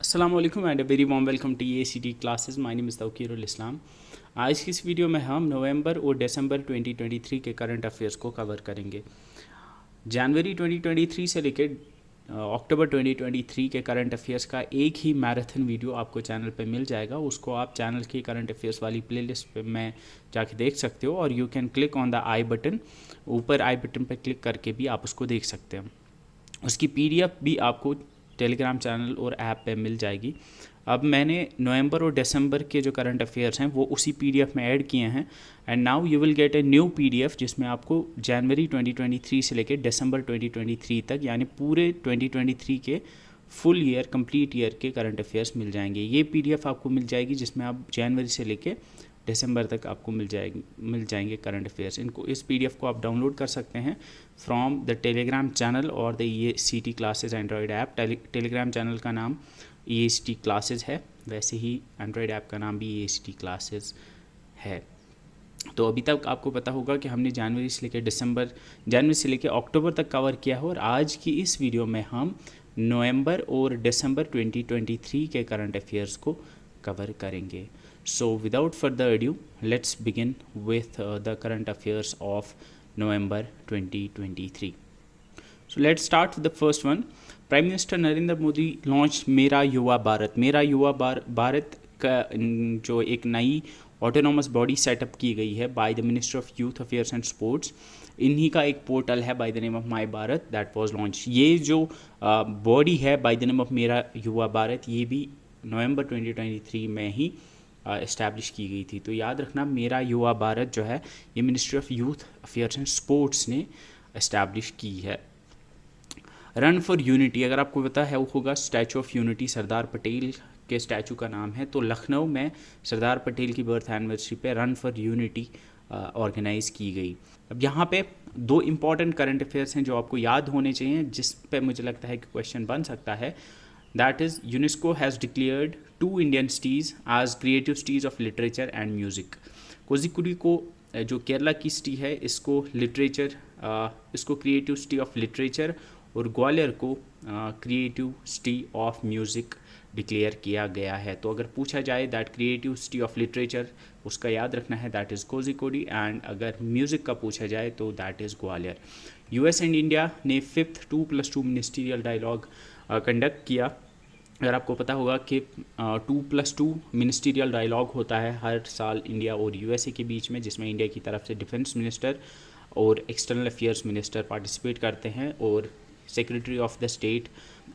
अस्सलामुअलैकुम and a very warm welcome to EACT classes. My name is Tauqeerul Islam. आज की इस वीडियो में हम नवंबर और दिसंबर 2023 के करंट अफेयर्स को कवर करेंगे। जनवरी 2023 से लेकर अक्टूबर 2023 के करंट अफेयर्स का एक ही मैराथन वीडियो आपको चैनल पे मिल जाएगा। उसको आप चैनल की करंट अफेयर्स वाली प्लेलिस्ट पे में जाके देख सकते हो और you can click on the I button. ऊपर आई बटन पे क्लिक करके भी आप उसको देख सकते हैं। उसकी PDF भी आपको टेलीग्राम चैनल और ऐप पे मिल जाएगी। अब मैंने नवंबर और दिसंबर के जो करंट अफेयर्स हैं वो उसी PDF में ऐड किए हैं and now you will get a new PDF जिसमें आपको जनवरी 2023 से लेकर दिसंबर 2023 तक यानी पूरे 2023 के फुल ईयर कंप्लीट ईयर के करंट अफेयर्स मिल जाएंगे। ये PDF आपको मिल जाएगी जिसमें आप जनवरी से लेकर दिसंबर तक आपको मिल जाएंगे करंट अफेयर्स। इनको इस PDF को आप डाउनलोड कर सकते हैं फ्रॉम द टेलीग्राम चैनल और the EACT classes Android app. Telegram channel का नाम EACT क्लासेस है, वैसे ही एंड्रॉयड ऐप का नाम भी EACT क्लासेस है। तो अभी तक आपको पता होगा कि हमने जनवरी से लेकर अक्टूबर तक कवर किया है और आज की इस वीडियो में हम नवंबर और दिसंबर 2023 के करंट अफेयर्स को कवर करेंगे। So without further ado, let's begin with the current affairs of November 2023. So let's start with the first one. Prime Minister Narendra Modi launched मेरा युवा भारत। मेरा युवा भारत का जो एक नई ऑटोनोमस बॉडी सेटअप की गई है by the ministry of youth affairs and sports. इन्हीं का एक पोर्टल है by the name of my Bharat that was launch. ये जो बॉडी है बाय द नेम ऑफ मेरा युवा भारत ये भी नवंबर 2023 में ही इस्टेब्लिश की गई थी। तो याद रखना मेरा युवा भारत जो है ये ministry of youth affairs and sports ने इस्टेब्लिश की है। रन फॉर यूनिटी, अगर आपको पता है वो होगा statue of unity, Sardar Patel के स्टैचू का नाम है। तो लखनऊ में सरदार पटेल की बर्थ एनिवर्सरी पे रन फॉर यूनिटी ऑर्गेनाइज़ की गई। अब यहाँ पे दो इम्पॉर्टेंट करंट अफेयर्स हैं जो आपको याद होने चाहिए, जिस पे मुझे लगता है कि क्वेश्चन बन सकता है। That is, UNESCO has declared 2 Indian cities as creative cities of literature and music. कोझिकोडी को जो केरला की सिटी है इसको क्रिएटिव सिटी ऑफ लिटरेचर और ग्वालियर को creative city of music declare किया गया है। तो अगर पूछा जाए that creative city of literature उसका याद रखना है दैट इज़ कोझिकोडी एंड अगर म्यूज़िक का पूछा जाए तो that is Gwalior. US and India ने 5th 2+2 मिनिस्टीरियल डायलॉग कंडक्ट किया। अगर आपको पता होगा कि 2+2 मिनिस्टीरियल डायलॉग होता है हर साल इंडिया और USA के बीच में, जिसमें इंडिया की तरफ से डिफेंस मिनिस्टर और एक्सटर्नल अफेयर्स मिनिस्टर पार्टिसिपेट करते हैं और secretary of the state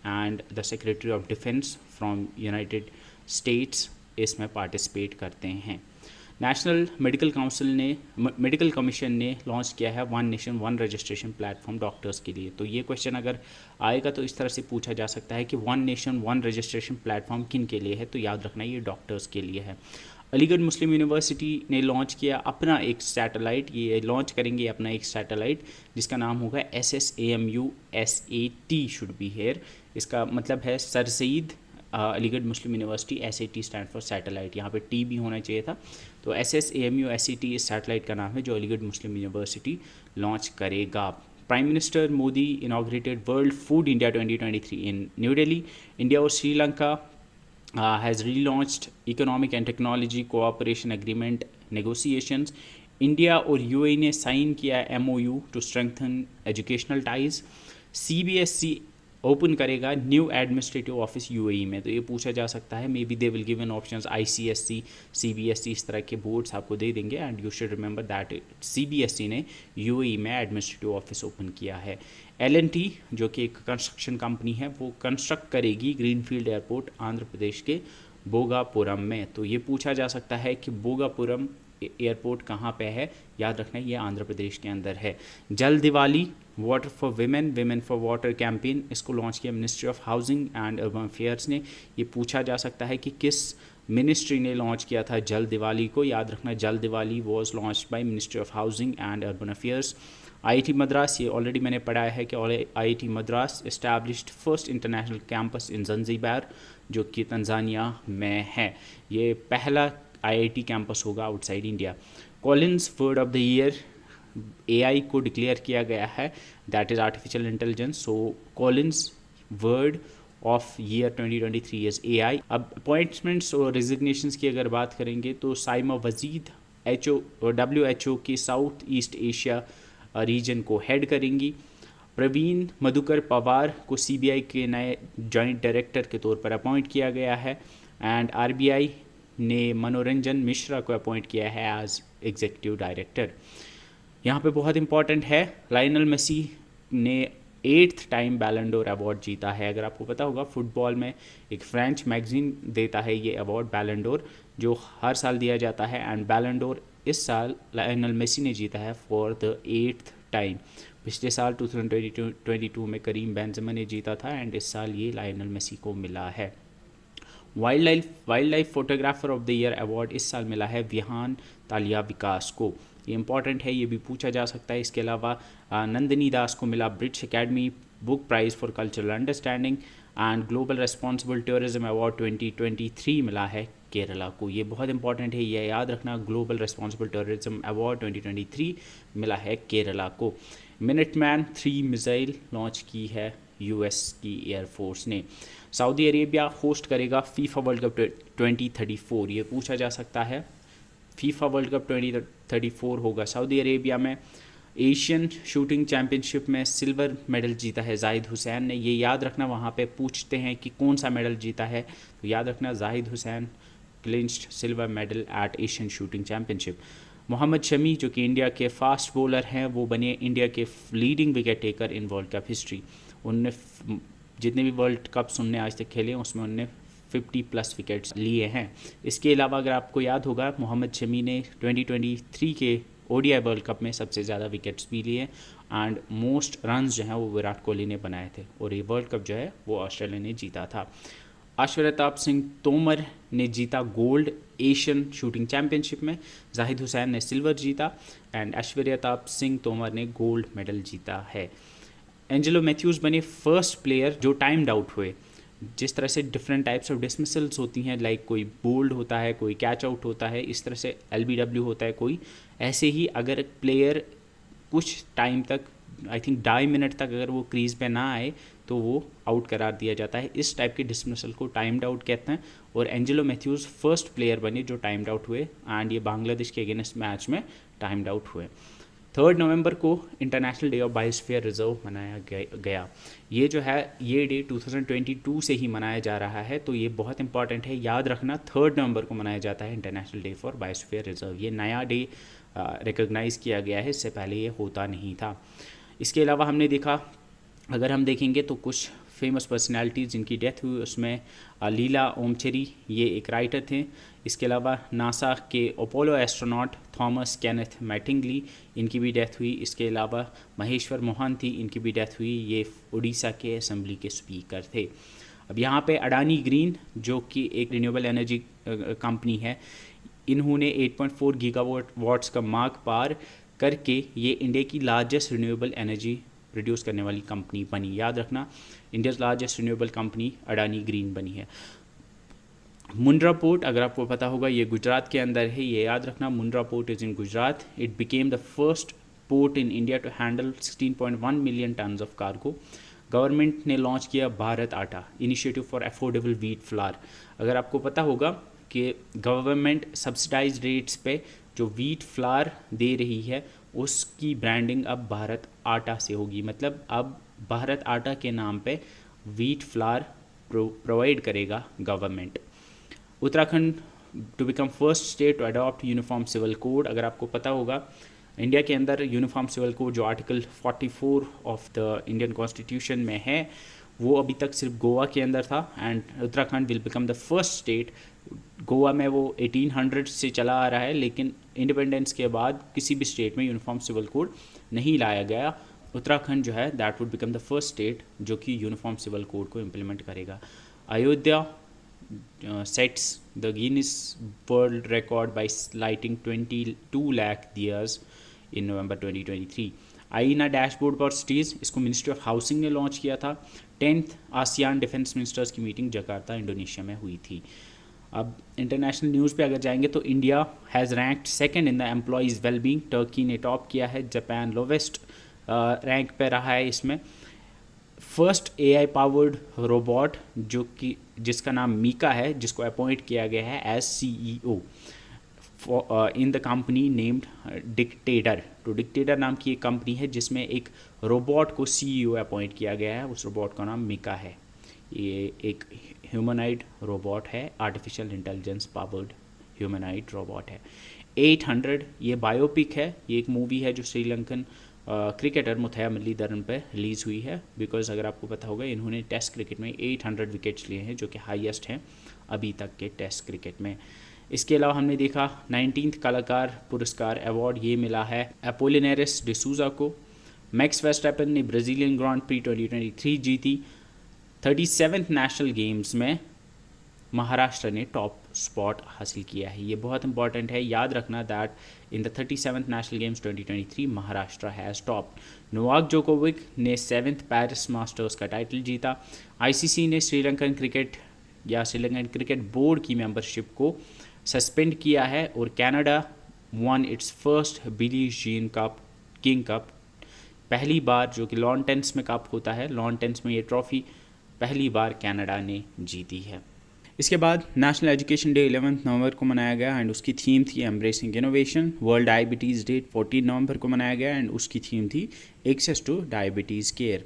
and the secretary of defence from United states इसमें पार्टिसिपेट करते हैं। नेशनल मेडिकल कमीशन ने लॉन्च किया है one nation one registration platform doctors के लिए। तो ये क्वेश्चन अगर आएगा तो इस तरह से पूछा जा सकता है कि one nation one registration platform किन के लिए है, तो याद रखना ये डॉक्टर्स के लिए है। अलीगढ़ मुस्लिम यूनिवर्सिटी ने लॉन्च किया अपना एक सैटेलाइट, ये लॉन्च करेंगे अपना एक सैटेलाइट जिसका नाम होगा SSAMU SAT should be here. इसका मतलब है sir Syed Aligarh Muslim University, SAT stand for satellite, यहाँ पे T भी होना चाहिए था। तो SSAMU SAT इस सैटेलाइट का नाम है जो अलीगढ़ मुस्लिम यूनिवर्सिटी लॉन्च करेगा। Prime minister Modi inaugurated world food India 2023 in New Delhi. India और Sri Lanka has relaunched economic and technology cooperation agreement negotiations. India और UAE ने साइन किया MOU to strengthen educational ties. CBSE open करेगा न्यू एडमिनिस्ट्रेटिव ऑफिस UAE में। तो ये पूछा जा सकता है, may be they will given options ICSE CBSE इस तरह के बोर्ड्स आपको दे देंगे and you should remember that CBSE ने UAE में एडमिनिस्ट्रेटिव ऑफिस ओपन किया है। L&T जो कि एक कंस्ट्रक्शन कंपनी है वो कंस्ट्रक्ट करेगी ग्रीनफील्ड एयरपोर्ट आंध्र प्रदेश के भोगापुरम में। तो ये पूछा जा सकता है कि भोगापुरम एयरपोर्ट कहाँ पे है, याद रखना ये आंध्र प्रदेश के अंदर है। जल Diwali water for women for water campaign इसको लॉन्च किया ministry of housing and urban affairs ने। ये पूछा जा सकता है कि किस मिनिस्ट्री ने लॉन्च किया था जल दिवाली को, याद रखना Jal Diwali was launch by ministry of housing and urban affairs. IIT Madras, ये ऑलरेडी मैंने पढ़ा है कि IIT Madras established first international campus in Zanzibar जो कि तंजानिया में है। ये पहला IIT कैंपस होगा outside India. Collins word of the year AI को डिक्लेयर किया गया है that is artificial intelligence. So Collins word of year 2023 is AI। अब अपॉइंटमेंट्स और रिजिग्नेशंस की अगर बात करेंगे तो साइमा वजीद WHO की साउथ ईस्ट एशिया रीजन को हेड करेंगी। प्रवीण मधुकर पवार को CBI के नए जॉइंट डायरेक्टर के तौर पर अपॉइंट किया गया है। एंड RBI ने मनोरंजन मिश्रा को अपॉइंट किया है एज एग्जीक्यूटिव डायरेक्टर। यहाँ पे बहुत इंपॉर्टेंट है, लायनल मेसी ने 8th टाइम बैलन डोर अवार्ड जीता है। अगर आपको पता होगा फुटबॉल में एक फ्रेंच मैगजीन देता है ये अवार्ड बैलन डोर, जो हर साल दिया जाता है। एंड बैलन डोर इस साल लायनल मेसी ने जीता है फॉर द 8th टाइम। पिछले साल 2022 में करीम बेंजेमा ने जीता था एंड इस साल ये लायनल मेसी को मिला है। Wild life photographer of the year award इस साल मिला है विहान तालिया विकास को। ये इंपॉर्टेंट है, ये भी पूछा जा सकता है। इसके अलावा नंदिनी दास को मिला British academy book prize for cultural understanding. And global responsible tourism award 2023 मिला है केरला को। ये बहुत इंपॉर्टेंट है, ये याद रखना, ग्लोबल रिस्पॉन्सिबल टूरिज्म अवार्ड 2023 मिला है केरला को। मिनटमैन 3 मिसाइल लॉन्च की है US की एयरफोर्स ने। सऊदी अरेबिया होस्ट करेगा फीफा वर्ल्ड कप 2034, ये पूछा जा सकता है। फीफा वर्ल्ड कप 2034 होगा सऊदी अरेबिया में। एशियन शूटिंग चैम्पियनशिप में सिल्वर मेडल जीता है जाहिद हुसैन ने। ये याद रखना, वहाँ पे पूछते हैं कि कौन सा मेडल जीता है, तो याद रखना Zahid Hussain clinched silver medal at Asian shooting championship. Mohammed Shami जो कि इंडिया के फास्ट बॉलर हैं, वो बने इंडिया के लीडिंग विकेट टेकर इन वर्ल्ड कप हिस्ट्री। उनने जितने भी वर्ल्ड कप्स उनने आज तक खेले उसमें उनने 50+ विकेट्स लिए हैं। इसके अलावा अगर आपको याद होगा, मोहम्मद शमी ने 2023 के ODI वर्ल्ड कप में सबसे ज़्यादा विकेट्स भी लिए एंड मोस्ट रन्स जो हैं वो विराट कोहली ने बनाए थे, और ये वर्ल्ड कप जो है वो ऑस्ट्रेलिया ने जीता था। ऐश्वर्यताप सिंह तोमर ने जीता गोल्ड एशियन शूटिंग चैम्पियनशिप में। जाहिद हुसैन ने सिल्वर जीता एंड ऐश्वर्यताप सिंह तोमर ने गोल्ड मेडल जीता है। एंजेलो मैथ्यूज़ बने फर्स्ट प्लेयर जो टाइम्ड आउट हुए। जिस तरह से डिफरेंट टाइप्स ऑफ डिसमिसल्स होती हैं, लाइक कोई बोल्ड होता है, कोई कैच आउट होता है, इस तरह से LBW होता है कोई, ऐसे ही अगर प्लेयर कुछ टाइम तक, आई थिंक 2.5 मिनट तक अगर वो क्रीज पे ना आए तो वो आउट करार दिया जाता है। इस टाइप के डिसमिसल को टाइम्ड आउट कहते हैं। और एंजेलो मैथ्यूज़ फर्स्ट प्लेयर बने जो टाइम्ड आउट हुए एंड ये बांग्लादेश के अगेंस्ट मैच में टाइम्ड आउट हुए। 3 नवंबर को international day of biosphere reserve मनाया गया। ये जो है ये डे 2022 से ही मनाया जा रहा है, तो ये बहुत इंपॉर्टेंट है, याद रखना। 3 नवंबर को मनाया जाता है international day for biosphere reserve. ये नया डे रिकॉग्नाइज़ किया गया है, इससे पहले ये होता नहीं था। इसके अलावा हमने देखा, अगर हम देखेंगे तो कुछ फेमस पर्सनालिटीज़ जिनकी डेथ हुई, उसमें लीला ओमचेरी, ये एक राइटर थे। इसके अलावा नासा के Apollo astronaut Thomas Kenneth Mattingly, इनकी भी डेथ हुई। इसके अलावा महेश्वर मोहंती, इनकी भी डेथ हुई, ये उड़ीसा के असेंबली के स्पीकर थे। अब यहाँ पे अडानी ग्रीन जो कि एक रिन्यूएबल एनर्जी कंपनी है, इन्होंने 8.4 गीगावाट्स का मार्क पार करके ये इंडिया की लार्जेस्ट रिन्यूएबल एनर्जी प्रोड्यूस करने वाली कंपनी बनी। याद रखना, India's largest renewable company Adani green बनी है। मुंद्रा पोर्ट, अगर आपको पता होगा, ये गुजरात के अंदर है, ये याद रखना, Mundra port is in Gujarat. It became the first port in India to handle 16.1 million tonnes of cargo. Government ने लॉन्च किया Bharat Atta, initiative for affordable wheat flour. अगर आपको पता होगा कि गवर्नमेंट सब्सिडाइज रेट्स पे जो व्हीट फ्लावर दे रही है उसकी ब्रांडिंग अब भारत आटा से होगी। मतलब अब भारत आटा के नाम पे व्हीट फ्लावर प्रोवाइड करेगा government. Uttarakhand to become first state to adopt uniform civil code. अगर आपको पता होगा, इंडिया के अंदर यूनिफॉर्म सिविल कोड जो article 44 of the Indian constitution में है, वो अभी तक सिर्फ गोवा के अंदर था and Uttarakhand will become the first state. Goa में वो 1800 से चला आ रहा है, लेकिन इंडिपेंडेंस के बाद किसी भी स्टेट में यूनिफॉर्म सिविल कोड नहीं लाया गया। उत्तराखंड जो है that would become the first state जो कि यूनिफॉर्म सिविल कोड को इम्प्लीमेंट करेगा। Ayodhya sets the Guinness World Record by lighting 22 lakh diyas in November 2023। आईना डैशबोर्ड फॉर सिटीज़, इसको मिनिस्ट्री ऑफ हाउसिंग ने लॉन्च किया था। 10th आसियान डिफेंस मिनिस्टर्स की मीटिंग जकार्ता इंडोनेशिया में हुई थी। अब इंटरनेशनल न्यूज़ पे अगर जाएंगे तो India has ranked second in the employees wellbeing. Turkey ने टॉप किया है, जापान लोवेस्ट रैंक पे रहा है इसमें। फर्स्ट एआई पावर्ड रोबोट जो कि जिसका नाम मीका है, जिसको अपॉइंट किया गया है as CEO in the company named dictator. तो डिक्टेटर नाम की एक कंपनी है जिसमें एक रोबोट को सीईओ अपॉइंट किया गया है, उस रोबोट का नाम मीका है। ये एक ह्यूमनाइड रोबोट है, artificial intelligence powered humanoid robot है। 800 ये बायोपिक है, ये एक मूवी है जो श्रीलंकन क्रिकेटर मुथैया मुरलीधरन पर रिलीज़ हुई है। बिकॉज अगर आपको पता होगा इन्होंने टेस्ट क्रिकेट में 800 विकेट्स लिए हैं, जो कि हाईएस्ट हैं अभी तक के टेस्ट क्रिकेट में। इसके अलावा हमने देखा 19th कलाकार पुरस्कार अवार्ड ये मिला है एपोलिनेरिस डिसूजा को। मैक्स वेस्टैपन ने ब्राज़ीलियन ग्रांड प्री 2023 जीती। 37th नेशनल गेम्स में महाराष्ट्र ने टॉप स्पॉट हासिल किया है। ये बहुत इंपॉर्टेंट है, याद रखना that in the 37th national games 2023 Maharashtra has top. Novak Djokovic ने 7th पेरिस मास्टर्स का टाइटल जीता। आईसीसी ने श्रीलंकन क्रिकेट या श्रीलंकन क्रिकेट बोर्ड की मेंबरशिप को सस्पेंड किया है। और Canada one it's first Billie Jean cup king cup, पहली बार जो कि लॉन टेनिस में कप होता है, लॉन टेनिस में ये ट्रॉफी पहली बार कनाडा ने जीती है। इसके बाद नेशनल एजुकेशन डे 11 नवंबर को मनाया गया एंड उसकी थीम थी embracing innovation. World diabetes day 14 नवंबर को मनाया गया एंड उसकी थीम थी एक्सेस टू डायबिटीज़ केयर।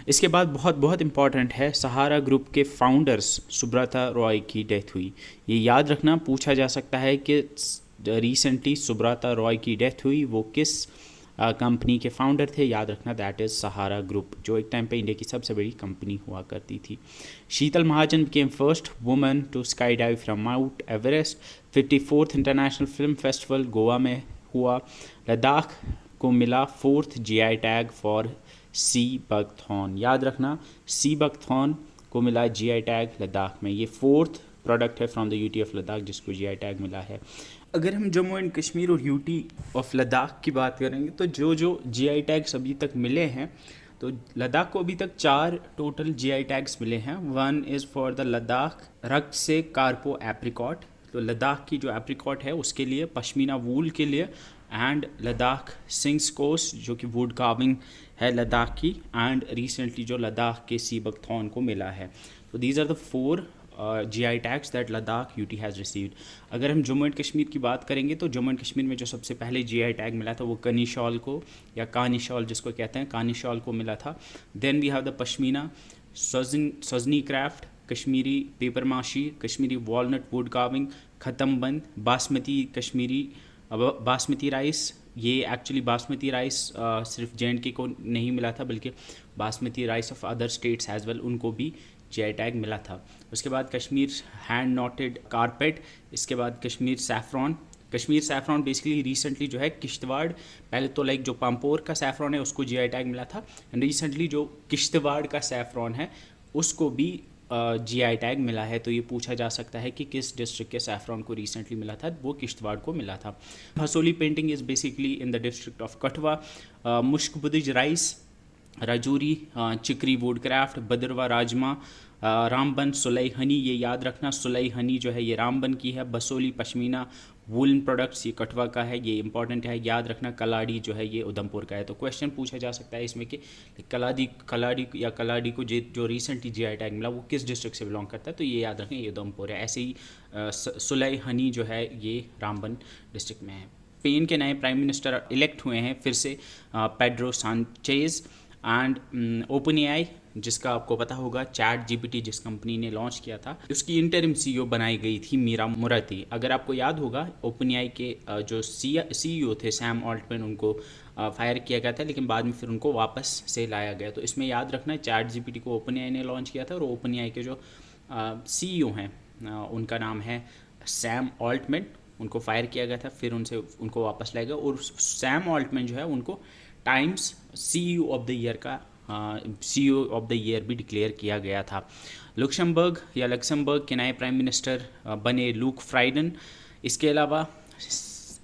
इसके बाद बहुत इंपॉर्टेंट है, सहारा ग्रुप के फाउंडर्स सुब्रता रॉय की डेथ हुई। ये याद रखना, पूछा जा सकता है कि रिसेंटली सुब्रता रॉय की डेथ हुई, वो किस कंपनी के फाउंडर थे। याद रखना दैट इज़ सहारा ग्रुप, जो एक टाइम पे इंडिया की सबसे बड़ी कंपनी हुआ करती थी। Sheetal Mahajan became first woman to skydive from mount Everest. 54th international film festival Goa में हुआ। लद्दाख को मिला 4th GI tag for sea buckthorn. याद रखना, सी बकथॉर्न को मिला GI टैग लद्दाख में। ये 4th प्रोडक्ट है from the UT of Ladakh जिसको GI टैग मिला है। अगर हम जम्मू एंड कश्मीर और यूटी ऑफ लद्दाख की बात करेंगे तो जो GI टैग्स अभी तक मिले हैं, तो लद्दाख को अभी तक 4 टोटल GI टैग्स मिले हैं। 1 इज़ फॉर द लद्दाख रक्त से कार्पो एप्रिकॉट, तो लद्दाख की जो एप्रिकॉट है उसके लिए, पश्मीना वूल के लिए, एंड लद्दाख सिंग्सकोस जो कि वुड कार्विंग है लद्दाख की, एंड रिसेंटली जो लद्दाख के सी बकथॉर्न को मिला है। तो these are the 4 GI tags that Ladakh UT has received. अगर हम जम्मू एंड कश्मीर की बात करेंगे तो जम्मू एंड कश्मीर में जो सबसे पहले GI टैग मिला था वो कनीशॉल को, या कानीशॉल जिसको कहते हैं, कानीशॉल को मिला था। Then we have the pashmina, Sozni craft, Kashmiri paper mache, Kashmiri walnut wood carving, Khatamband, basmati Kashmiri basmati rice. ये एक्चुअली बासमती राइस सिर्फ JNK को नहीं मिला था, बल्कि basmati rice of other states as well, उनको भी GI टैग मिला था। उसके बाद कश्मीर हैंड नॉटेड कारपेट, इसके बाद Kashmir saffron. Kashmir saffron basically recently जो है किश्तवाड़, पहले तो लाइक जो पाम्पोर का सैफ़रॉन है उसको GI टैग मिला था, एंड रिसेंटली जो किश्तवाड़ का सैफ़रॉन है उसको भी GI टैग मिला है। तो ये पूछा जा सकता है कि किस डिस्ट्रिक्ट के सैफ़रॉन को रिसेंटली मिला था, वो किश्तवाड़ को मिला था। Basohli painting is basically in the district of Kathua. Mushkbudji rice, Rajouri chikri wood craft, Bhaderwah rajma, Ramban सुलई Honey, ये याद रखना, सुलई हनी जो है ये रामबन की है। बसोली पश्मीना वुलन प्रोडक्ट्स ये कठवा का है, ये इंपॉर्टेंट है, याद रखना। कलाड़ी जो है ये उधमपुर का है। तो क्वेश्चन पूछा जा सकता है इसमें कि कलाड़ी को जो रिसेंटली GI टैग मिला वो किस डिस्ट्रिक्ट से बिलोंग करता है, तो ये याद रखें ये उधमपुर है। ऐसे ही सुलई हनी जो है ये रामबन डिस्ट्रिक्ट में है। स्पेन के नए प्राइम मिनिस्टर इलेक्ट हुए हैं फिर से, पेड्रो सांचेज। एंड OpenAI जिसका आपको पता होगा ChatGPT जिस कंपनी ने लॉन्च किया था, उसकी इंटरिम CEO बनाई गई थी मीरा मुराती। अगर आपको याद होगा OpenAI के जो CEO थे सैम ऑल्टमैन, उनको फायर किया गया था, लेकिन बाद में फिर उनको वापस से लाया गया। तो इसमें याद रखना ChatGPT को OpenAI ने लॉन्च किया था, और OpenAI के जो CEO हैं उनका नाम है सैम ऑल्टमैन, उनको फायर किया गया था, फिर उनको वापस लाया गया। और सैम ऑल्टमैन जो है उनको times CEO of the year का CEO ऑफ द ईयर भी डिक्लेयर किया गया था। लक्समबर्ग के नए प्राइम मिनिस्टर बने लूक फ्राइडन। इसके अलावा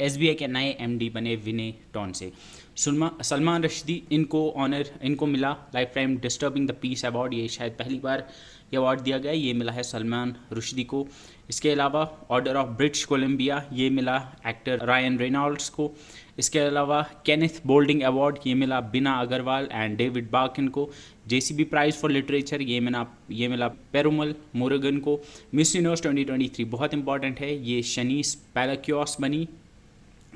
SBI के नए MD बने विनय टॉन्से। सलमान रश्दी इनको मिला life time disturbing the peace award. ये शायद पहली बार ये अवार्ड दिया गया, ये मिला है सलमान रुश्दी को। इसके अलावा ऑर्डर ऑफ ब्रिटिश कोलंबिया ये मिला एक्टर रायन रेनॉल्ड्स को। इसके अलावा केनेथ बोल्डिंग अवार्ड ये मिला बिना अग्रवाल एंड डेविड बाकिन को। जेसीबी प्राइज़ फॉर लिटरेचर ये मिला पेरुमल मुरुगन को। मिस यूनिवर्स 2023 बहुत इंपॉर्टेंट है, ये शनीस पैलाक्योस बनी,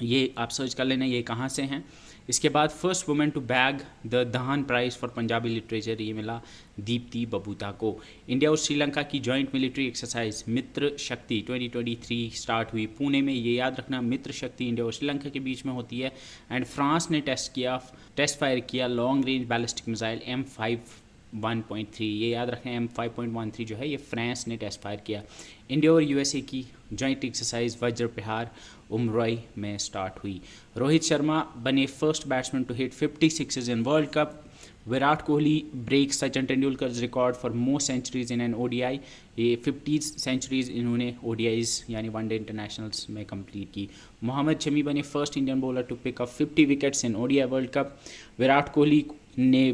ये आप सर्च कर लेना ये कहाँ से हैं। इसके बाद first women to bag the Dhahan prize for Punjabi literature ये मिला दीप्ति बबूता को। इंडिया और श्रीलंका की जॉइंट मिलिट्री एक्सरसाइज मित्र शक्ति 2023 स्टार्ट हुई पुणे में। ये याद रखना, मित्र शक्ति इंडिया और श्रीलंका के बीच में होती है। एंड फ्रांस ने टेस्ट फायर किया long range ballistic missile M5.13, ये याद रखें M5.13 जो है ये फ्रांस ने टेस्ट फायर किया। इंडिया और यूएसए की जॉइंट एक्सरसाइज वज्र प्रहार उमरोई में स्टार्ट हुई। रोहित शर्मा बने first batsman to hit 50 sixes in world cup. Virat Kohli break Sachin Tendulkar record for most centuries in an ODI, ये 50 सेंचुरीज इन्होंने ODIs यानी वनडे इंटरनेशनल्स में कंप्लीट की। मोहम्मद शमी बने first Indian bowler to pick up 50 wickets in ODI world cup. Virat Kohli ने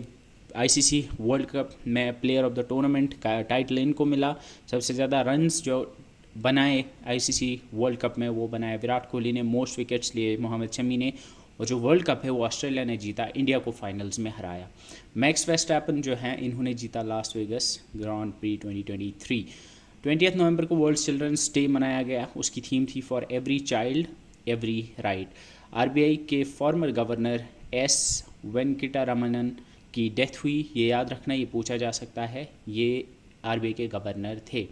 ICC world cup में player of the tournament का title इनको मिला। सबसे ज़्यादा रन्स जो बनाए ICC वर्ल्ड कप में वो बनाए विराट कोहली ने, मोस्ट विकेट्स लिए मोहम्मद शमी ने। और जो वर्ल्ड कप है वो ऑस्ट्रेलिया ने जीता, इंडिया को फाइनल्स में हराया। मैक्स वेस्टैपन जो हैं इन्होंने जीता लास वेगस ग्रांड प्री 2023। 20 नवंबर को वर्ल्ड चिल्ड्रंस डे मनाया गया, उसकी थीम थी for every child every right. RBI के फॉर्मर गवर्नर S वेंकटरमणन की डेथ हुई, ये याद रखना, ये पूछा जा सकता है, ये RBI के गवर्नर थे।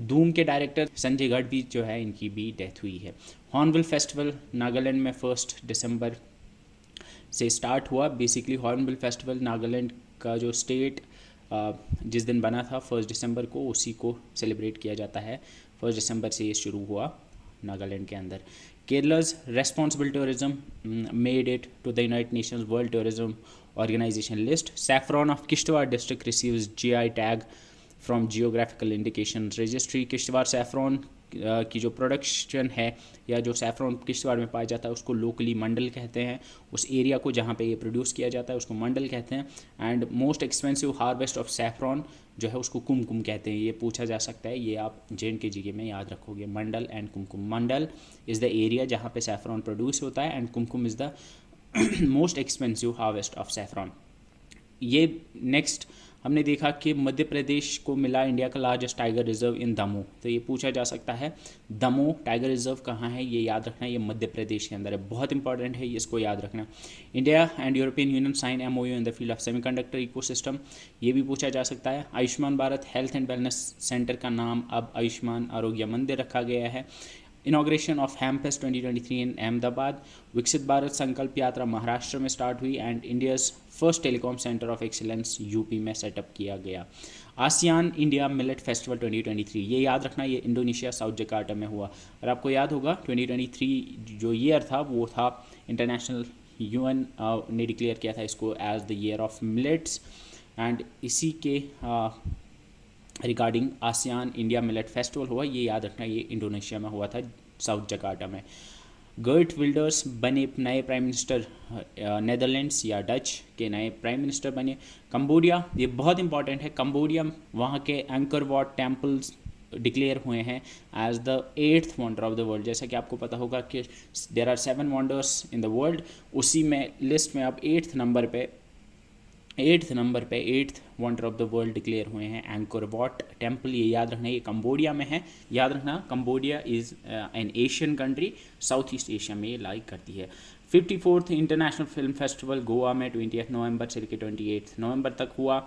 धूम के डायरेक्टर संजय गढ़वी जो है इनकी भी डेथ हुई है। हॉर्नबिल फेस्टिवल नागालैंड में 1 दिसंबर से स्टार्ट हुआ। बेसिकली हॉर्नबिल फेस्टिवल नागालैंड का जो स्टेट जिस दिन बना था 1 दिसंबर को, उसी को सेलिब्रेट किया जाता है। 1 दिसंबर से ये शुरू हुआ नागालैंड के अंदर। केरला's responsible tourism made it to the United Nations World Tourism Organization list. Saffron of Kishtwar district receives GI tag from Geographical Indication Registry. Kishtwar saffron की जो प्रोडक्शन है या जो सैफरॉन किश्तवाड़ में पाया जाता है उसको लोकली मंडल कहते हैं। उस एरिया को जहाँ पे ये प्रोड्यूस किया जाता है उसको मंडल कहते हैं। And most expensive harvest of saffron जो है उसको कुमकुम कहते हैं। ये पूछा जा सकता है, ये आप JNK GK में याद रखोगे, Mandal and Kumkum. Mandal is the area जहाँ पे सैफरॉन प्रोड्यूस होता है and Kumkum is the most expensive harvest of saffron. ये नेक्स्ट हमने देखा कि मध्य प्रदेश को मिला इंडिया का largest tiger reserve in Damoh. तो ये पूछा जा सकता है दमोह टाइगर रिजर्व कहाँ है, ये याद रखना, ये मध्य प्रदेश के अंदर है, बहुत इंपॉर्टेंट है, ये इसको याद रखना। India and European Union sign MOU in the field of semiconductor ecosystem, ये भी पूछा जा सकता है। Ayushman Bharat health and wellness centre का नाम अब आयुष्मान आरोग्य मंदिर रखा गया है। Inauguration of hamfest 2023 in Ahmedabad. Viksit Bharat Sankalp Yatra Maharashtra में स्टार्ट हुई and India's first telecom centre of excellence UP में सेटअप किया गया। आसियान इंडिया मिलेट फेस्टिवल 2023, ये याद रखना, ये इंडोनेशिया साउथ जकार्टा में हुआ। और आपको याद होगा 2023 जो ईयर था वो था इंटरनेशनल UN ने डिक्लेयर किया था इसको as the year of millets. And इसी के regarding ASEAN India millet festival हुआ, ये याद रखना, ये इंडोनेशिया में हुआ था साउथ जकार्टा में। गर्ट विल्डर्स बने नए प्राइम मिनिस्टर, नेदरलैंड्स या डच के नए प्राइम मिनिस्टर बने। कंबोडिया, ये बहुत इंपॉर्टेंट है, कंबोडिया वहाँ के एंकर वॉट टेम्पल्स डिक्लेयर हुए हैं as the 8th wonder of the world. जैसा कि आपको पता होगा कि there are 7 wonders in the world, उसी में लिस्ट में अब 8th नंबर पे 8th wonder of the world declare हुए हैं एंकर वॉट टेम्पल। ये याद रखना, ये कंबोडिया में है, याद रखना Cambodia is an Asian country, south east Asia में ये लाई करती है। 54th international film festival Goa में 20 नवंबर से लेकर 28 नवंबर तक हुआ।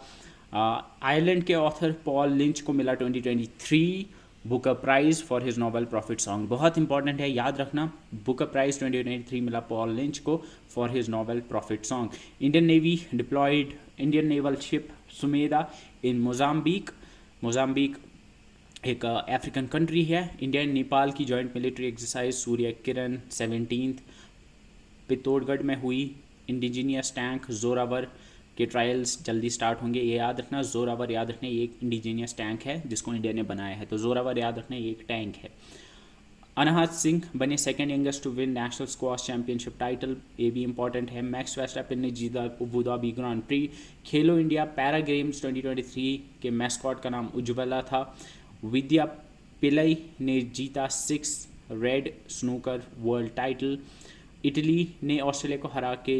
आयरलैंड के ऑथर पॉल लिंच को मिला 2023 Booker prize for his novel prophet song, बहुत इंपॉर्टेंट है, याद रखना, बुकर प्राइज़ 2023 मिला पॉल लिंच को for his novel prophet song. Indian navy deployed Indian naval ship Sumedha in Mozambique एक अफ्रीकन कंट्री है। इंडिया एंड नेपाल की joint military exercise Surya Kiran 17th Pithoragarh में हुई। इंडिजीनियस टैंक जोरावर के ट्रायल्स जल्दी स्टार्ट होंगे, ये याद रखना, जोरावर याद रखना, ये एक इंडिजीनियस टैंक है जिसको इंडिया ने बनाया है, तो जोरावर याद रखना, ये एक टैंक है। अनाहत सिंह बने second youngest to win national squash championship title, ये भी इंपॉर्टेंट है। मैक्स वेस्टैपन ने जीता Abu Dhabi Grand Prix. Khelo India para games 2023 के मैस्कॉट का नाम उज्ज्वला था। विद्या पिल्लई ने जीता 6 red snooker world title. Italy ने ऑस्ट्रेलिया को हरा के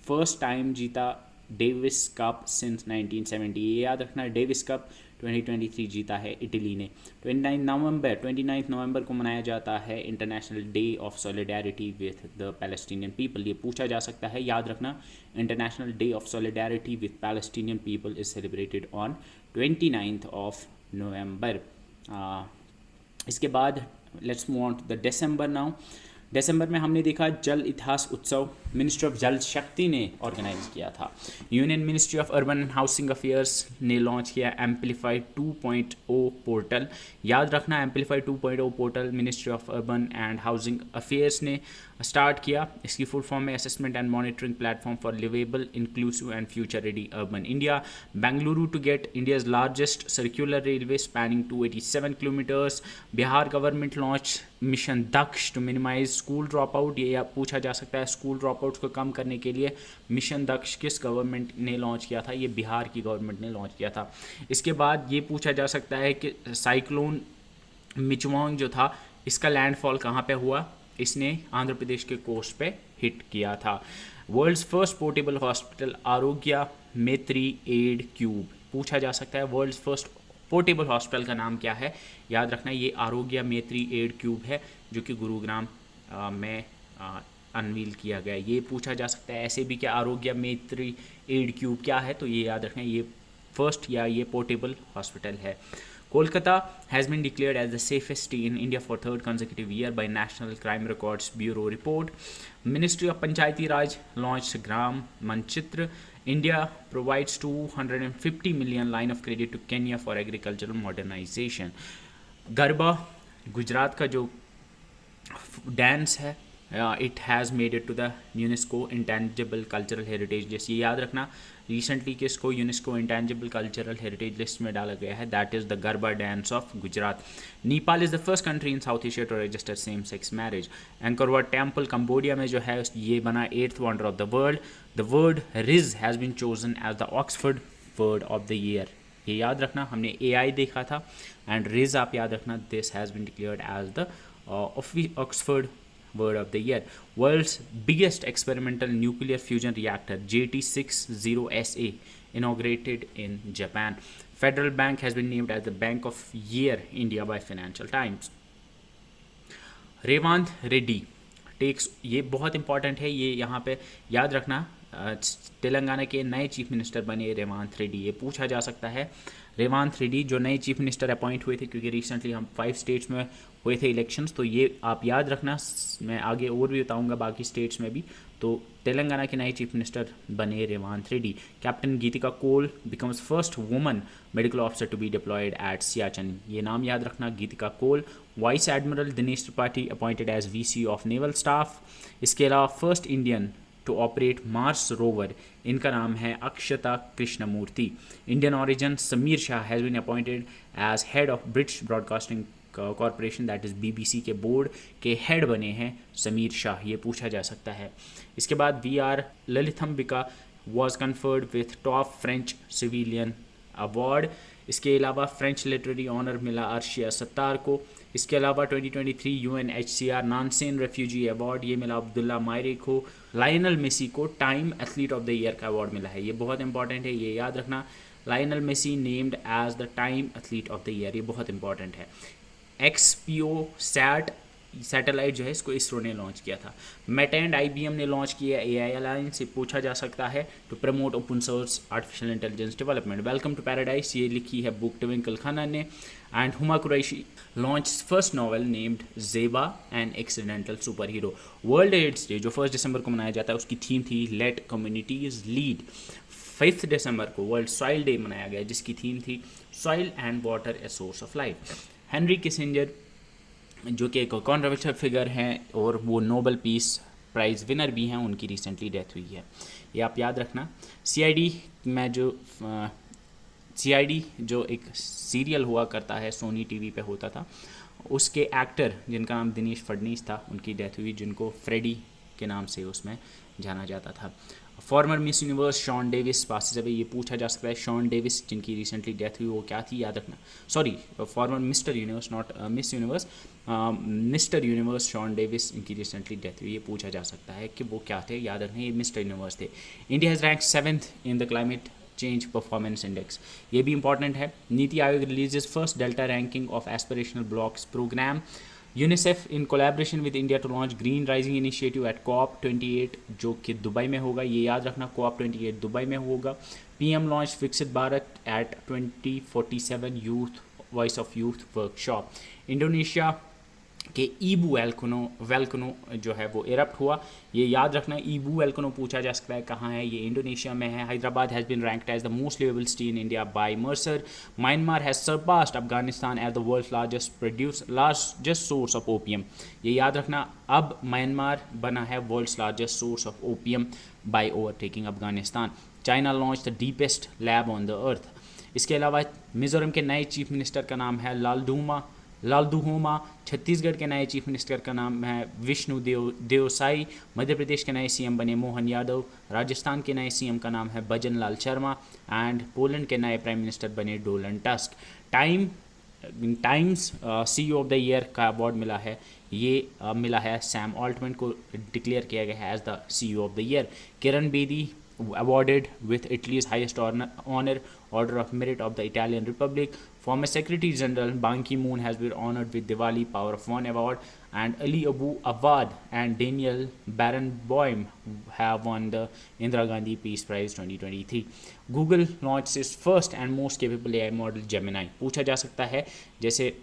फर्स्ट टाइम जीता डेविस कप सिंस 1970, ये याद रखना, डेविस कप 2023 जीता है इटली ने। 29 नवंबर को मनाया जाता है international day of solidarity with the Palestinian people, ये पूछा जा सकता है, याद रखना, international day of solidarity with Palestinian people is celebrated on 29 November. इसके बाद let's move on to the December now. दिसंबर में हमने देखा जल इतिहास उत्सव मिनिस्ट्री ऑफ जल शक्ति ने ऑर्गेनाइज किया था। Union ministry of urban and housing affairs ने लॉन्च किया एम्पलीफाई 2.0 पोर्टल, याद रखना AMPLIFI 2.0 portal ministry of urban and housing affairs ने स्टार्ट किया। इसकी फुल फॉर्म में assessment and monitoring platform for liveable inclusive and future ready urban India. Bengaluru to get India's largest circular railway spanning 287 kilometres. Bihar government launch mission Daksh to minimise school drop out, ये पूछा जा सकता है, school drop out को कम करने के लिए mission दक्ष किस गवर्नमेंट ने लॉन्च किया था, ये बिहार की गवर्नमेंट ने लॉन्च किया था। इसके बाद ये पूछा जा सकता है कि साइक्लोन मिचवांग जो था इसका लैंडफॉल कहाँ पे हुआ, इसने आंध्र प्रदेश के कोस्ट पे हिट किया था। वर्ल्ड्स फर्स्ट पोर्टेबल हॉस्पिटल आरोग्य मेत्री एड क्यूब, पूछा जा सकता है वर्ल्ड्स फर्स्ट पोर्टेबल हॉस्पिटल का नाम क्या है, याद रखना ये आरोग्य मेत्री एड क्यूब है जो कि गुरुग्राम में अनवील किया गया, ये पूछा जा सकता है। ऐसे भी क्या आरोग्य मेत्री एड क्यूब क्या है, तो ये याद रखना ये फर्स्ट या ये पोर्टेबल हॉस्पिटल है। Kolkata has been declared as the safest city in India for third consecutive year by National Crime Records Bureau report. Ministry of Panchayati Raj launched Gram Manchitra. India provides 250 million line of credit to Kenya for agricultural modernization. Garba Gujarat का जो dance है it has made it to the UNESCO intangible cultural heritage list, ये याद रखना recently किसको UNESCO intangible cultural heritage list में डाला गया है, that is the Garba dance of Gujarat. Nepal is the first country in South Asia to register same sex marriage. Angkor Wat temple Cambodia में जो है ये बना 8th wonder of the world. The word rizz has been chosen as the Oxford word of the year, ये याद रखना, हमने AI देखा था एंड रिज आप याद रखना, this has been declared as the Oxford word of the year. World's biggest experimental nuclear fusion reactor JT60SA inaugurated in Japan. Federal Bank has been named as the Bank of Year India by Financial Times. Revanth Reddy takes, ये बहुत important है, ये यहाँ पे याद रखना, तेलंगाना के नए चीफ मिनिस्टर बने रेवंत रेड्डी, ये पूछा जा सकता है। रेवंत रेड्डी जो नए चीफ मिनिस्टर अपॉइंट हुए थे, क्योंकि रिसेंटली हम 5 स्टेट्स में हुए थे इलेक्शंस, तो ये आप याद रखना, मैं आगे और भी बताऊंगा बाकी स्टेट्स में भी। तो तेलंगाना के नए चीफ मिनिस्टर बने Revanth Reddy. Captain Geetika Kaul becomes first woman medical officer to be deployed at Siachen, ये नाम याद रखना, Geetika Kaul. Vice admiral Dinesh Tripathi appointed as VC of naval staff. इसके अलावा first Indian to operate Mars rover, इनका नाम है Akshata Krishnamurthy. Indian origin Sameer Shah has been appointed as head of British broadcasting corporation, that is BBC के बोर्ड के हेड बने हैं समीर शाह, ये पूछा जा सकता है। इसके बाद VR Lalithambika was conferred with top French civilian award. इसके अलावा फ्रेंच लिटरेरी ऑनर मिला अर्शिया सत्तार को। इसके अलावा 2023 UNHCR नानसेन रेफ्यूजी अवार्ड ये मिला अब्दुल्ला मायरे को। लायनल मेसी को Time athlete of the year का अवार्ड मिला है, ये बहुत इंपॉर्टेंट है, ये याद रखना, Lionel Messi named as the Time athlete of the year, ये बहुत इंपॉर्टेंट है। XPO सैट सैटेलाइट जो है इसको इसरो ने लॉन्च किया था। मेटा एंड IBM ने लॉन्च किया AI अलायंस, से पूछा जा सकता है to promote open source artificial intelligence development. Welcome to paradise, ये लिखी है बुक ट्विंकल खन्ना ने। And Huma Qureshi launch first novel named Zeba an accidental superhero. World AIDS day जो 1 दिसंबर को मनाया जाता है उसकी थीम थी लेट कम्युनिटीज लीड। 5 दिसंबर को वर्ल्ड सॉइल डे मनाया गया जिसकी थीम थी soil and water a source of life. Henry Kissinger जो कि एक कॉन्ट्रोवर्शियल फिगर हैं और वो नोबेल पीस प्राइज़ विनर भी हैं, उनकी रिसेंटली डेथ हुई है, ये आप याद रखना। CID में जो CID जो एक सीरियल हुआ करता है, सोनी टीवी पे होता था, उसके एक्टर जिनका नाम दिनेश फडनीस था, उनकी डेथ हुई, जिनको फ्रेडी के नाम से उसमें जाना जाता था। Former Miss Universe Shawn Davis पास से ये पूछा जा सकता है, शॉन डेविस जिनकी रिसेंटली डेथ हुई वो क्या थी, याद रखना। Sorry, former Mister Universe, not Miss Universe, Mister Universe Shawn Davis, इनकी रिसेंटली डेथ हुई, ये पूछा जा सकता है कि वो क्या थे, याद रखना ये मिस्टर यूनिवर्स थे। India has rank 7th in the climate change performance index, ये भी इंपॉर्टेंट है। NITI Aayog releases first delta ranking of aspirational blocks programme. UNICEF in collaboration with India to launch green rising initiative at COP28, जो कि Dubai में होगा, ये याद रखना, COP28 दुबई में होगा। PM launch Viksit Bharat at 2047 youth voice of youth workshop. Indonesia कि ईबू वेल्कनो जो है वो इरप्ट हुआ, ये याद रखना। ईबू वेल्कनो पूछा जा सकता है कहाँ है, ये इंडोनेशिया में है। Hyderabad has been ranked as the most liveable city in India by Mercer. Myanmar has surpassed Afghanistan as the world's largest source of opium, ये याद रखना। अब म्यांमार बना है world's largest source of opium by overtaking Afghanistan. China launch the deepest lab on the earth. इसके अलावा मिज़ोरम के नए चीफ मिनिस्टर का नाम है लालदुहोमा। छत्तीसगढ़ के नए चीफ मिनिस्टर का नाम है विष्णु देवसाई। मध्य प्रदेश के नए सीएम बने मोहन यादव। राजस्थान के नए सीएम का नाम है भजन लाल शर्मा। एंड पोलैंड के नए प्राइम मिनिस्टर बने Donald tusk. Times CEO of the year का अवार्ड मिला है, ये मिला है सैम ऑल्टमैन को, डिक्लेयर किया गया है as the CEO of the year. Kiran Bedi awarded with Italy's highest honor, Order of Merit of the Italian Republic. Former Secretary General Ban Ki-moon has been honored with Diwali Power of One Award, and Ali Abu Awad and Daniel Barenboim have won the Indira Gandhi Peace Prize 2023. Google launched its first and most capable AI model Gemini. पूछा जा सकता है, जैसे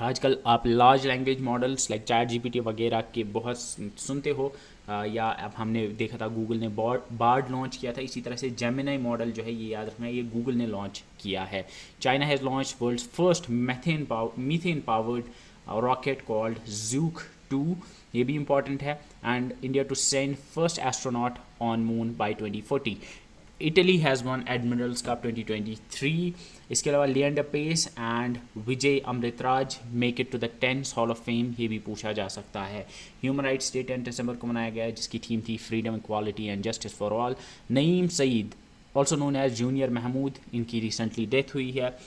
आजकल आप large language models like ChatGPT वगैरह के बहुत सुनते हो, या अब हमने देखा था गूगल ने बार्ड लॉन्च किया था, इसी तरह से जेमिनी मॉडल जो है ये याद रखना है, ये गूगल ने लॉन्च किया है। China has launch world's first methane powered rocket called Zhuke 2, ये भी इंपॉर्टेंट है। And India to send first astronaut on moon by 2040। Italy has won Admiral's cup 2023। इसके अलावा Leander Paes and Vijay Amritraj make it to the 10th hall of fame, ये भी पूछा जा सकता है। ह्यूमन राइट्स डे 10 दिसंबर को मनाया गया है, जिसकी थीम थी freedom, equality and justice for all. Naeem Sayeed also known as junior Mehmood, इनकी रिसेंटली डेथ हुई है।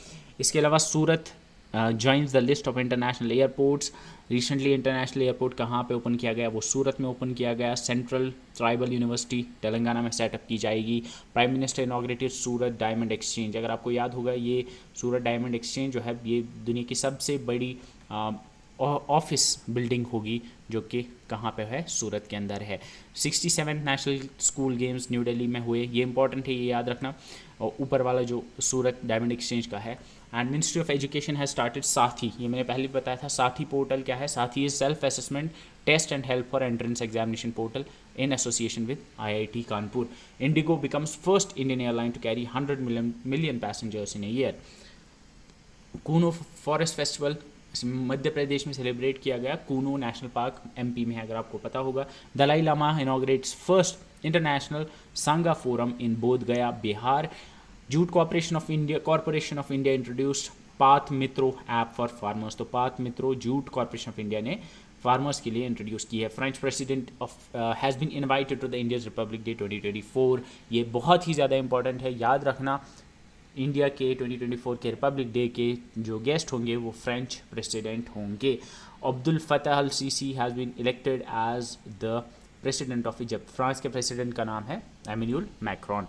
इसके अलावा Surat joins the list of international airports। Recently international airport कहाँ पे ओपन किया गया, वो सूरत में ओपन किया गया। सेंट्रल ट्राइबल यूनिवर्सिटी तेलंगाना में सेटअप की जाएगी। प्राइम मिनिस्टर इनॉग्रेटेड सूरत डायमंड एक्सचेंज। अगर आपको याद होगा, ये सूरत डायमंड एक्सचेंज जो है ये दुनिया की सबसे बड़ी ऑफिस बिल्डिंग होगी, जो कि कहाँ पे है, सूरत के अंदर है। 67 national school games new Delhi में हुए, ये इंपॉर्टेंट है, ये याद रखना। और ऊपर वाला जो सूरत डायमंड एक्सचेंज का है। And ministry of education has started साथी, ये मैंने पहले बताया था। साथी पोर्टल क्या है? SATHEE is self assessment test and help for entrance examination portal in association with IIT Kanpur. Indigo becomes first Indian airline to carry 100 million passengers in a year. Kuno forest festival Madhya Pradesh में सेलिब्रेट किया गया। Kuno national park MP में है, अगर आपको पता होगा। Dalai Lama inaugurates first international Sangha forum in Bodh Gaya, Bihar. Jute corporation of India introduced Paat Mitro app for farmers. तो Paat Mitro jute corporation of India ने फार्मर्स के लिए इंट्रोड्यूस की है। French president has been invited to the India's republic day 2024। ये बहुत ही ज़्यादा important है, याद रखना। इंडिया के 2024 के रिपब्लिक डे के जो गेस्ट होंगे वो फ्रेंच प्रेसिडेंट होंगे। Abdel Fattah al Sisi has been elected as the president of Egypt. France के प्रेसिडेंट का नाम है Emmanuel Macron.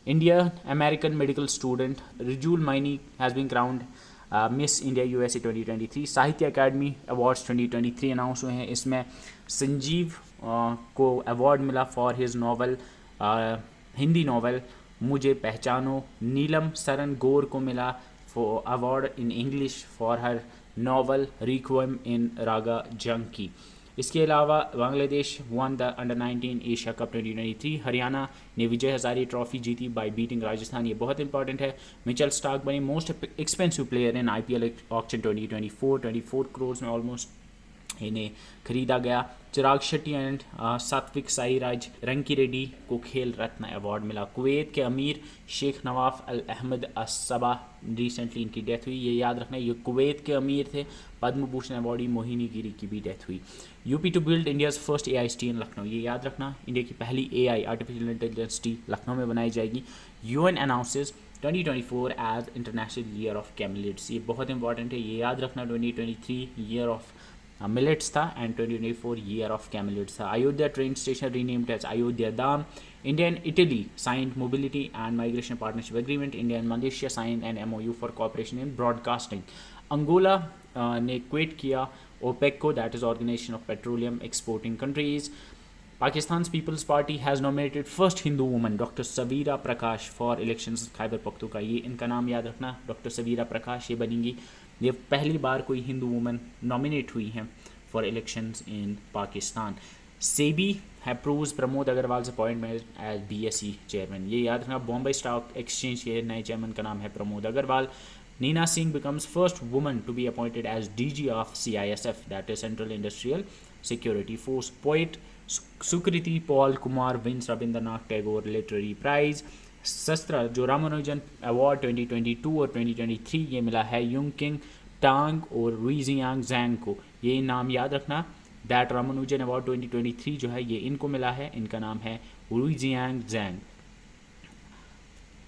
Indian American medical student Rijul Maini has been crowned Miss India USA 2023। साहित्य अकादमी अवार्ड्स 2023 अनाउंस हुए हैं। इसमें संजीव को अवार्ड मिला for his novel, Hindi novel Mujhe Pahchano. Neelum Saran Gour को मिला for award in English for her novel requiem in raga Janki. इसके अलावा Bangladesh won the under nineteen Asia cup 2023। Haryana ने विजय हजारे ट्रॉफी जीती बाय बीटिंग राजस्थान, ये बहुत इंपॉर्टेंट है। मिचेल स्टार्क बनी most expensive player in IPL auction 2024। 24 crore में ऑलमोस्ट इन्हें खरीदा गया। चिराग शेट्टी एंड सात्विक साईराज रंकी रेड्डी को खेल रत्न अवार्ड मिला। कुवैत के अमीर शेख Nawaf al Ahmad Sabah recently इनकी डेथ हुई। ये याद रखना, ये कुवैत के अमीर थे। पद्म भूषण अवार्डी मोहिनी गिरी की भी डेथ हुई। UP to build India's first AI city in Lucknow, ये याद रखना, इंडिया की पहली AI artificial intelligence city Lucknow में बनाई जाएगी। UN announces 2024 as international year of camelids, ये बहुत इंपॉर्टेंट है, ये याद रखना। 2023 ईयर ऑफ मिलेट्स था एंड 2024 ईयर ऑफ कैमिलेट्स था। Ayodhya train station renamed as Ayodhya Dham. India and Italy signed mobility and migration partnership agreement. India and Malaysia sign an MOU for cooperation in broadcasting. Angola ने quit किया OPEC को, that is organisation of petroleum exporting countries. Pakistan Peoples Party has nominated first Hindu woman doctor Saveera Prakash for elections Khyber Pakhtunkhwa, ये इनका नाम याद रखना, doctor Saveera प्रकाश ये बनेंगी। ये पहली बार कोई हिंदू वुमन नॉमिनेट हुई हैं for elections in Pakistan. SEBI approves Pramod Agarwal appointment as BSE chairman, ये याद रखना। बॉम्बे स्टॉक एक्सचेंज के नए चेयरमैन का नाम है Pramod Agarwal. Neena Singh becomes first woman to be appointed as DG of CISF, that is Central Industrial Security Force. Poet Sukrita Paul Kumar wins Rabindranath Tagore literary prize. SASTRA जो Ramanujan award 2022 और 2023 ये मिला है युंग किंग टांग और रुइजियांग जैंग को, ये नाम याद रखना। दैट रामानुजन अवार्ड 2023 जो है ये इनको मिला है, इनका नाम है Ruixiang Zhang.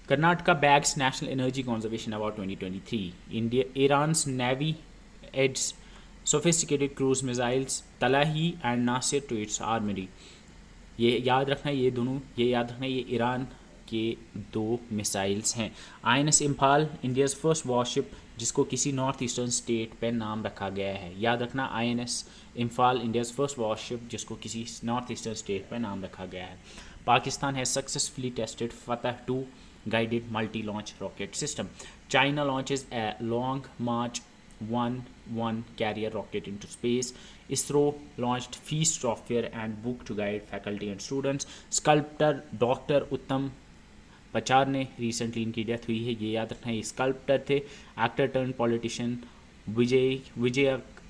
Karnataka bags national energy conservation award 2023। India Iran's navy adds sophisticated cruise missiles Talaeiyeh and Nasir to its armoury, ये याद रखना, ये दोनों ये याद रखना, ये ईरान के 2 मिसाइल्स हैं। INS Imphal India's first worship जिसको किसी नॉर्थ ईस्टर्न स्टेट पे नाम रखा गया है, याद रखना INS Imphal India's first worship जिसको किसी नॉर्थ ईस्टर्न स्टेट पे नाम रखा गया है। पाकिस्तान हैज़ सक्सेसफुली टेस्टेड फतह 2 guided multi-launch rocket system. China launches a Long March 1 carrier rocket into space. ISRO launched feast software and book to guide faculty and students. Sculptor Dr. उत्तम पचार ने recently इनकी death हुई है, ये याद रखना, ये स्कल्प्टर थे। एक्टर टर्न पॉलिटिशियन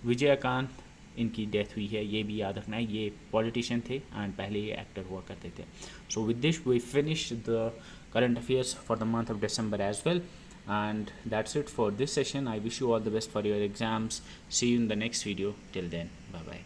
विजयकांत इनकी डेथ हुई है, ये भी याद रखना है, ये पॉलिटिशियन थे एंड पहले ये एक्टर हुआ करते थे। So with this we finish the current affairs for the month of December as well, and that's it for this session. I wish you all the best for your exams. See you in the next video. Till then, bye bye.